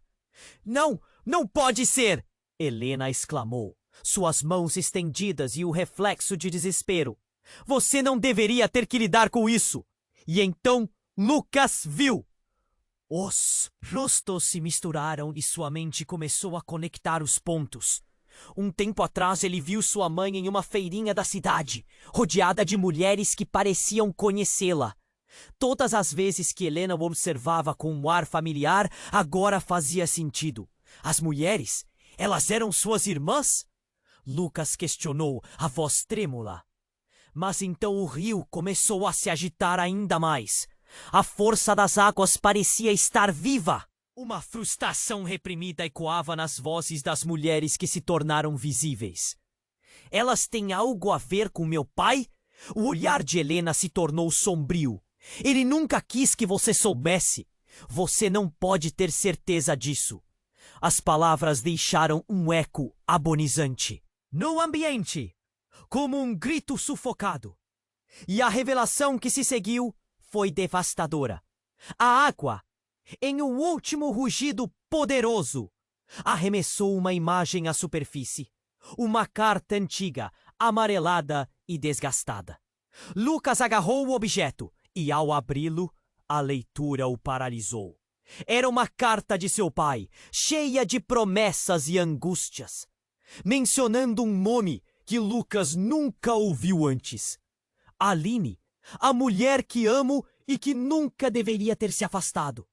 Não, não pode ser! Helena exclamou, suas mãos estendidas e o reflexo de desespero. Você não deveria ter que lidar com isso. E então Lucas viu. Os rostos se misturaram e sua mente começou a conectar os pontos. Um tempo atrás ele viu sua mãe em uma feirinha da cidade, rodeada de mulheres que pareciam conhecê-la. Todas as vezes que Helena o observava com um ar familiar, agora fazia sentido. As mulheres, elas eram suas irmãs? Lucas questionou, a voz trêmula. Mas então o rio começou a se agitar ainda mais. A força das águas parecia estar viva. Uma frustração reprimida ecoava nas vozes das mulheres que se tornaram visíveis. Elas têm algo a ver com meu pai? O olhar de Helena se tornou sombrio. Ele nunca quis que você soubesse. Você não pode ter certeza disso. As palavras deixaram um eco agonizante no ambiente, como um grito sufocado. E a revelação que se seguiu foi devastadora. A água, em um último rugido poderoso, arremessou uma imagem à superfície. Uma carta antiga, amarelada e desgastada. Lucas agarrou o objeto e, ao abri-lo, a leitura o paralisou. Era uma carta de seu pai, cheia de promessas e angústias, mencionando um nome que Lucas nunca ouviu antes. Aline, a mulher que amo e que nunca deveria ter se afastado.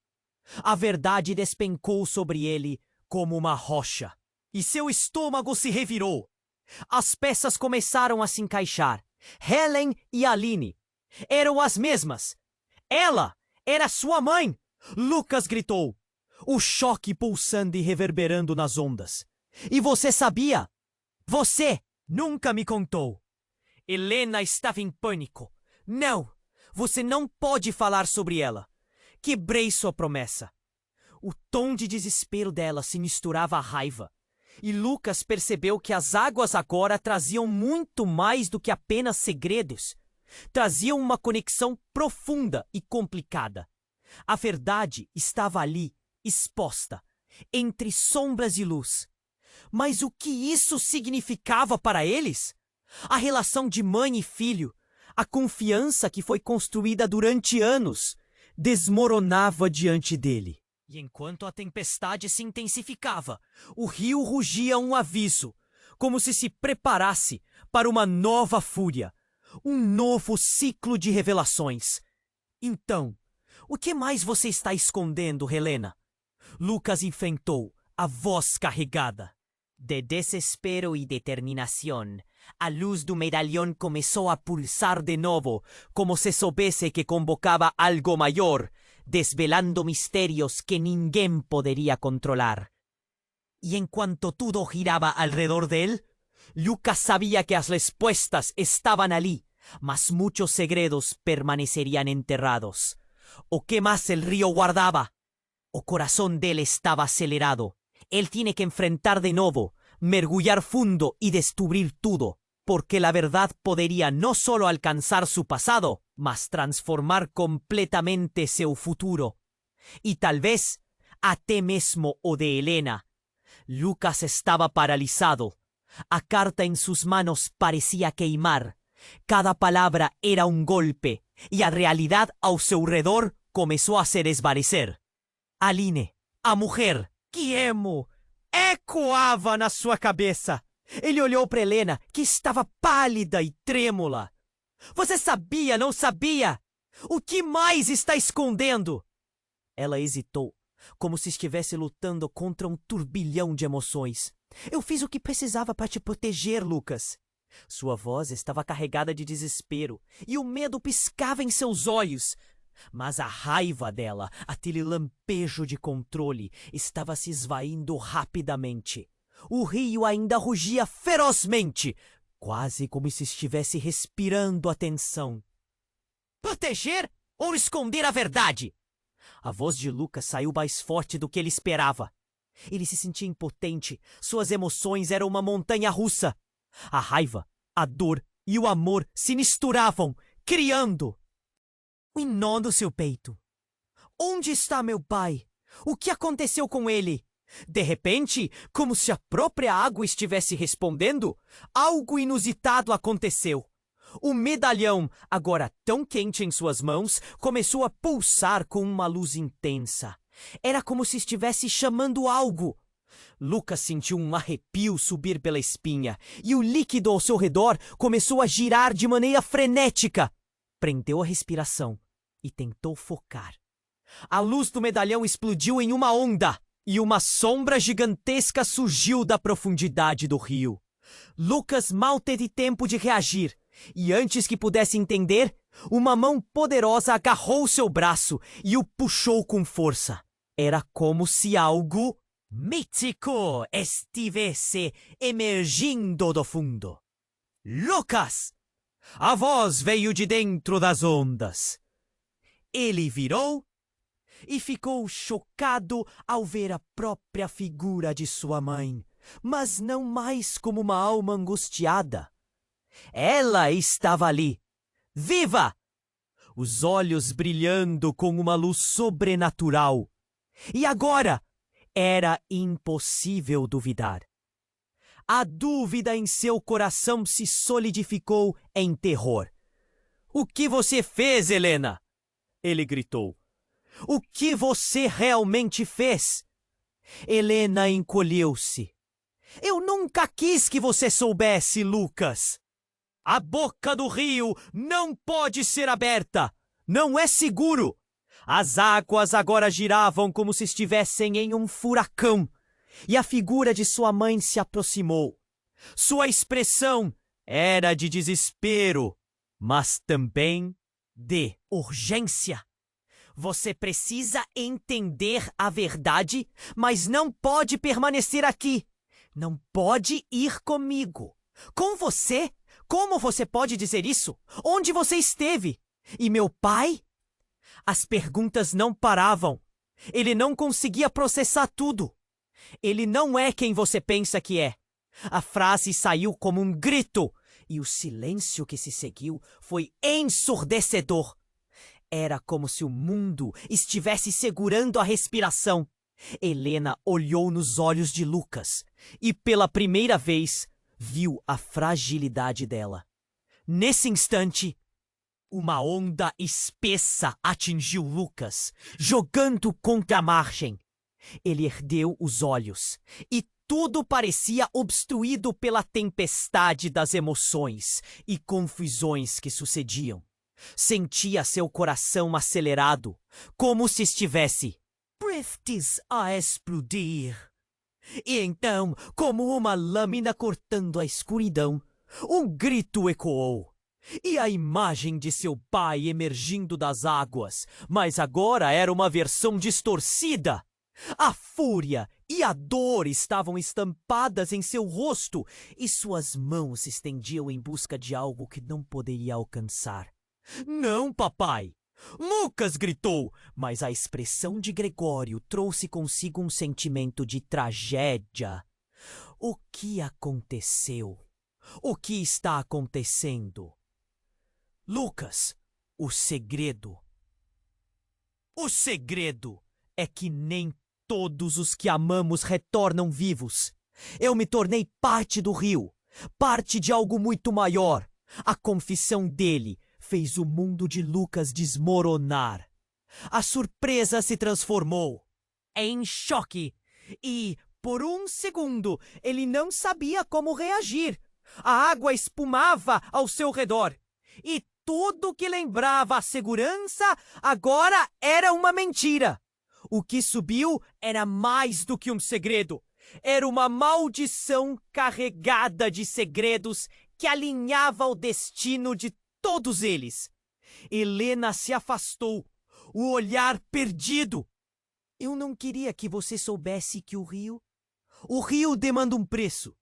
A verdade despencou sobre ele como uma rocha, e seu estômago se revirou. As peças começaram a se encaixar, Helen e Aline eram as mesmas. Ela era sua mãe! Lucas gritou, o choque pulsando e reverberando nas ondas. E você sabia? Você nunca me contou. Helena estava em pânico. Não, você não pode falar sobre ela. Quebrei sua promessa. O tom de desespero dela se misturava à raiva. E Lucas percebeu que as águas agora traziam muito mais do que apenas segredos. Traziam uma conexão profunda e complicada. A verdade estava ali, exposta, entre sombras e luz. Mas o que isso significava para eles? A relação de mãe e filho, a confiança que foi construída durante anos, desmoronava diante dele. E enquanto a tempestade se intensificava, o rio rugia um aviso, como se preparasse para uma nova fúria, um novo ciclo de revelações. Então, o que mais você está escondendo, Helena? Lucas enfrentou, a voz carregada. De desespero e determinação, a luz do medalhão começou a pulsar de novo, como se soubesse que convocava algo maior, desvelando mistérios que ninguém poderia controlar. E enquanto tudo giraba alrededor de él, Lucas sabía que as respuestas estaban allí, mas muchos segredos permanecerían enterrados. ¿O qué más el río guardaba? O corazón de él estaba acelerado. Él tiene que enfrentar de nuevo, mergullar fundo y descubrir todo, porque la verdad podría no solo alcanzar su pasado, mas transformar completamente su futuro. Y tal vez, até mesmo o de Helena. Lucas estaba paralizado. A carta en sus manos parecía queimar. Cada palabra era un golpe, y a realidad ao seu redor comenzó a se desvanecer. Aline, a mulher, que amo, ecoava na sua cabeça. Ele olhou para Helena, que estava pálida e trêmula. Você sabia, não sabia? O que mais está escondendo? Ela hesitou, como se estivesse lutando contra um turbilhão de emoções. Eu fiz o que precisava para te proteger, Lucas. Sua voz estava carregada de desespero, e o medo piscava em seus olhos. Mas a raiva dela, aquele lampejo de controle, estava se esvaindo rapidamente. O rio ainda rugia ferozmente, quase como se estivesse respirando a tensão. Proteger ou esconder a verdade? A voz de Lucas saiu mais forte do que ele esperava. Ele se sentia impotente, suas emoções eram uma montanha-russa. A raiva, a dor e o amor se misturavam, criando um nó no seu peito. Onde está meu pai? O que aconteceu com ele? De repente, como se a própria água estivesse respondendo, algo inusitado aconteceu. O medalhão, agora tão quente em suas mãos, começou a pulsar com uma luz intensa. Era como se estivesse chamando algo. Lucas sentiu um arrepio subir pela espinha, e o líquido ao seu redor começou a girar de maneira frenética. Prendeu a respiração e tentou focar. A luz do medalhão explodiu em uma onda, e uma sombra gigantesca surgiu da profundidade do rio. Lucas mal teve tempo de reagir, e antes que pudesse entender, uma mão poderosa agarrou seu braço e o puxou com força. Era como se algo mítico estivesse emergindo do fundo. Lucas! A voz veio de dentro das ondas. Ele virou e ficou chocado ao ver a própria figura de sua mãe, mas não mais como uma alma angustiada. Ela estava ali, viva! Os olhos brilhando com uma luz sobrenatural. E agora era impossível duvidar. A dúvida em seu coração se solidificou em terror. O que você fez, Helena? Ele gritou. O que você realmente fez? Helena encolheu-se. Eu nunca quis que você soubesse, Lucas. A boca do rio não pode ser aberta. Não é seguro. As águas agora giravam como se estivessem em um furacão. E a figura de sua mãe se aproximou. Sua expressão Era de desespero, mas também de urgência. Você precisa entender a verdade, mas não pode permanecer aqui. Não pode ir comigo. Com você? Como você pode dizer isso? Onde você esteve? E meu pai? As perguntas não paravam. Ele não conseguia processar tudo. Ele não é quem você pensa que é. A frase saiu como um grito, e o silêncio que se seguiu foi ensurdecedor. Era como se o mundo estivesse segurando a respiração. Helena olhou nos olhos de Lucas e, pela primeira vez, viu a fragilidade dela. Nesse instante, uma onda espessa atingiu Lucas, jogando contra a margem. Ele ergueu os olhos e tudo parecia obstruído pela tempestade das emoções e confusões que sucediam. Sentia seu coração acelerado, como se estivesse prestes a explodir. E então, como uma lâmina cortando a escuridão, um grito ecoou. E a imagem de seu pai emergindo das águas, mas agora era uma versão distorcida. A fúria e a dor estavam estampadas em seu rosto e suas mãos se estendiam em busca de algo que não poderia alcançar. Não, papai! Lucas gritou, mas a expressão de Gregório trouxe consigo um sentimento de tragédia. O que aconteceu? O que está acontecendo? Lucas, o segredo. O segredo é que nem todos os que amamos retornam vivos. Eu me tornei parte do rio, parte de algo muito maior. A confissão dele fez o mundo de Lucas desmoronar. A surpresa se transformou em choque e, por um segundo, ele não sabia como reagir. A água espumava ao seu redor e tudo que lembrava a segurança agora era uma mentira. O que subiu era mais do que um segredo. Era uma maldição carregada de segredos que alinhava o destino de todos eles. Helena se afastou, o olhar perdido. Eu não queria que você soubesse que o rio demanda um preço.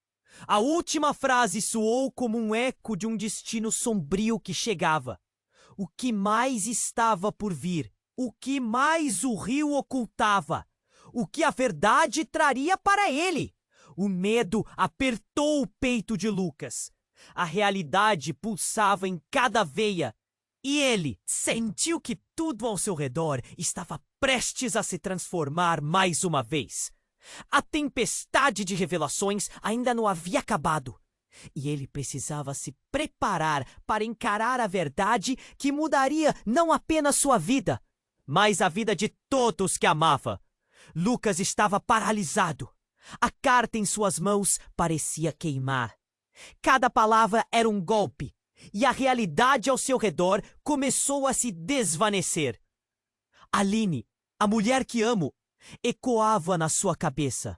A última frase soou como um eco de um destino sombrio que chegava. O que mais estava por vir? O que mais o rio ocultava? O que a verdade traria para ele? O medo apertou o peito de Lucas. A realidade pulsava em cada veia e ele sentiu que tudo ao seu redor estava prestes a se transformar mais uma vez. A tempestade de revelações ainda não havia acabado e ele precisava se preparar para encarar a verdade que mudaria não apenas sua vida, mas a vida de todos que amava. Lucas estava paralisado. A carta em suas mãos parecia queimar. Cada palavra era um golpe, e a realidade ao seu redor começou a se desvanecer. Aline, a mulher que amo, ecoava na sua cabeça.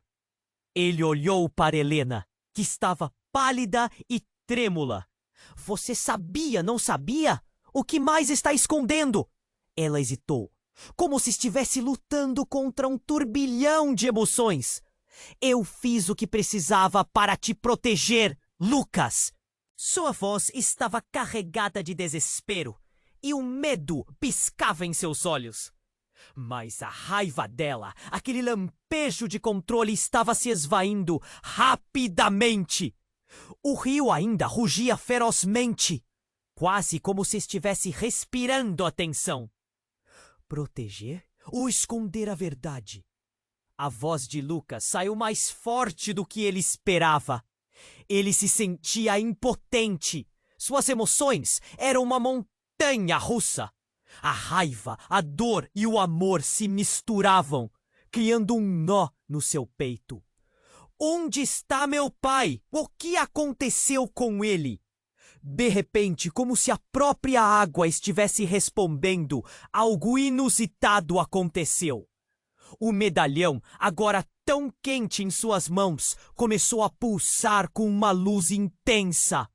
Ele olhou para Helena, que estava pálida e trêmula. Você sabia, não sabia? O que mais está escondendo? Ela hesitou, como se estivesse lutando contra um turbilhão de emoções. Eu fiz o que precisava para te proteger, Lucas! Sua voz estava carregada de desespero e o medo piscava em seus olhos. Mas a raiva dela, aquele lampejo de controle, estava se esvaindo rapidamente. O rio ainda rugia ferozmente, quase como se estivesse respirando a tensão. Proteger ou esconder a verdade? A voz de Lucas saiu mais forte do que ele esperava. Ele se sentia impotente. Suas emoções eram uma montanha russa. A raiva, a dor e o amor se misturavam, criando um nó no seu peito. Onde está meu pai? O que aconteceu com ele? De repente, como se a própria água estivesse respondendo, algo inusitado aconteceu. O medalhão, agora tão quente em suas mãos, começou a pulsar com uma luz intensa.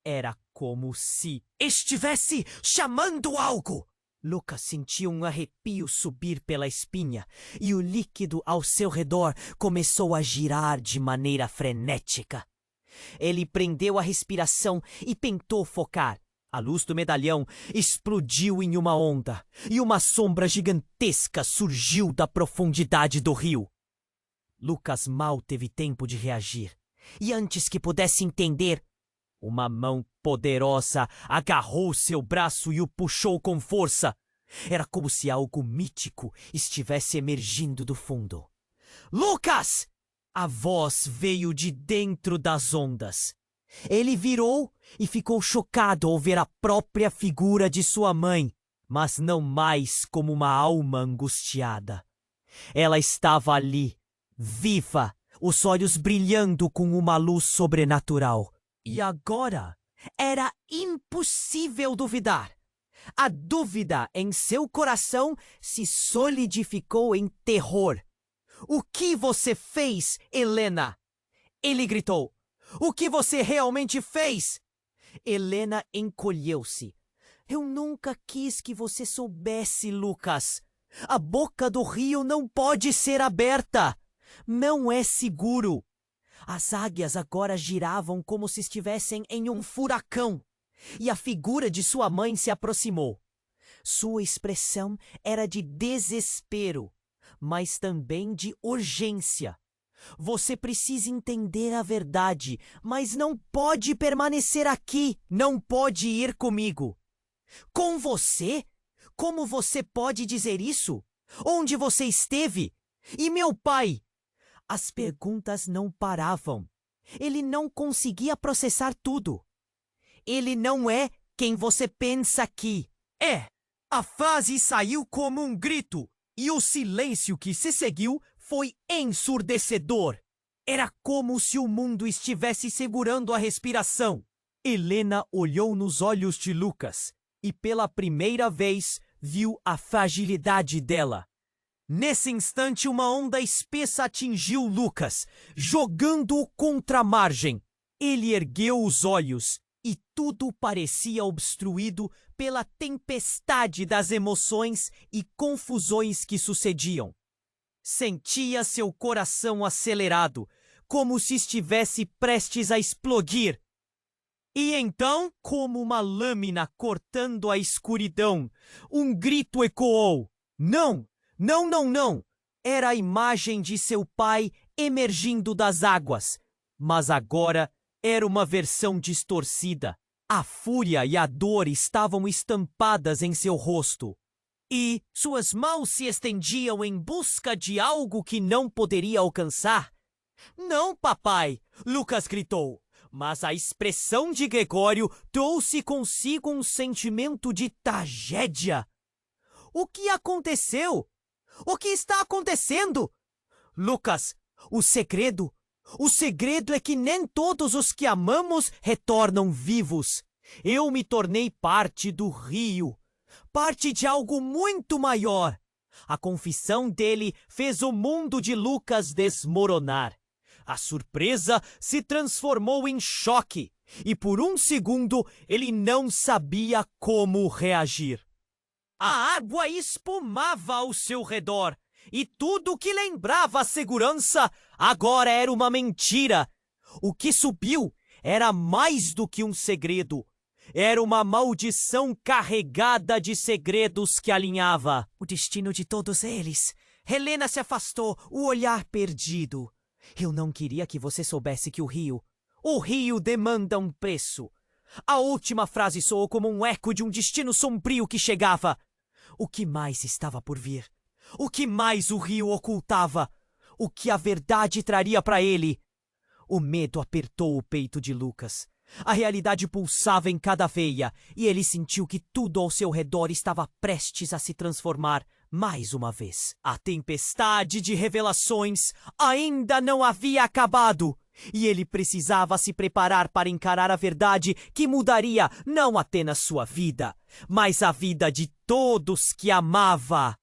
Era como se estivesse chamando algo. Lucas sentiu um arrepio subir pela espinha e o líquido ao seu redor começou a girar de maneira frenética. Ele prendeu a respiração e tentou focar. A luz do medalhão explodiu em uma onda e uma sombra gigantesca surgiu da profundidade do rio. Lucas mal teve tempo de reagir e antes que pudesse entender, uma mão poderosa agarrou seu braço e o puxou com força. Era como se algo mítico estivesse emergindo do fundo. Lucas! A voz veio de dentro das ondas. Ele virou e ficou chocado ao ver a própria figura de sua mãe, mas não mais como uma alma angustiada. Ela estava ali, viva, os olhos brilhando com uma luz sobrenatural. E agora era impossível duvidar. A dúvida em seu coração se solidificou em terror. O que você fez, Helena? Ele gritou. O que você realmente fez? Helena encolheu-se. Eu nunca quis que você soubesse, Lucas. A boca do rio não pode ser aberta. Não é seguro. As águias agora giravam como se estivessem em um furacão. E a figura de sua mãe se aproximou. Sua expressão era de desespero, mas também de urgência. Você precisa entender a verdade, mas não pode permanecer aqui. Não pode ir comigo. Com você? Como você pode dizer isso? Onde você esteve? E meu pai? As perguntas não paravam. Ele não conseguia processar tudo. Ele não é quem você pensa que é. A frase saiu como um grito, e o silêncio que se seguiu foi ensurdecedor. Era como se o mundo estivesse segurando a respiração. Helena olhou nos olhos de Lucas e pela primeira vez viu a fragilidade dela. Nesse instante, uma onda espessa atingiu Lucas, jogando-o contra a margem. Ele ergueu os olhos e tudo parecia obstruído pela tempestade das emoções e confusões que sucediam. Sentia seu coração acelerado, como se estivesse prestes a explodir. E então, como uma lâmina cortando a escuridão, um grito ecoou. Não! Não, não, não! Era a imagem de seu pai emergindo das águas, mas agora era uma versão distorcida. A fúria e a dor estavam estampadas em seu rosto. E suas mãos se estendiam em busca de algo que não poderia alcançar. Não, papai! Lucas gritou. Mas a expressão de Gregório trouxe consigo um sentimento de tragédia. O que aconteceu? O que está acontecendo? Lucas, o segredo é que nem todos os que amamos retornam vivos. Eu me tornei parte do rio, parte de algo muito maior. A confissão dele fez o mundo de Lucas desmoronar. A surpresa se transformou em choque, e por um segundo ele não sabia como reagir. A água espumava ao seu redor, e tudo que lembrava a segurança agora era uma mentira. O que subiu era mais do que um segredo. Era uma maldição carregada de segredos que alinhava o destino de todos eles. Helena se afastou, o olhar perdido. Eu não queria que você soubesse que o rio demanda um preço. A última frase soou como um eco de um destino sombrio que chegava. O que mais estava por vir? O que mais o rio ocultava? O que a verdade traria para ele? O medo apertou o peito de Lucas. A realidade pulsava em cada veia e ele sentiu que tudo ao seu redor estava prestes a se transformar mais uma vez. A tempestade de revelações ainda não havia acabado e ele precisava se preparar para encarar a verdade que mudaria não apenas sua vida, mas a vida de todos que amava.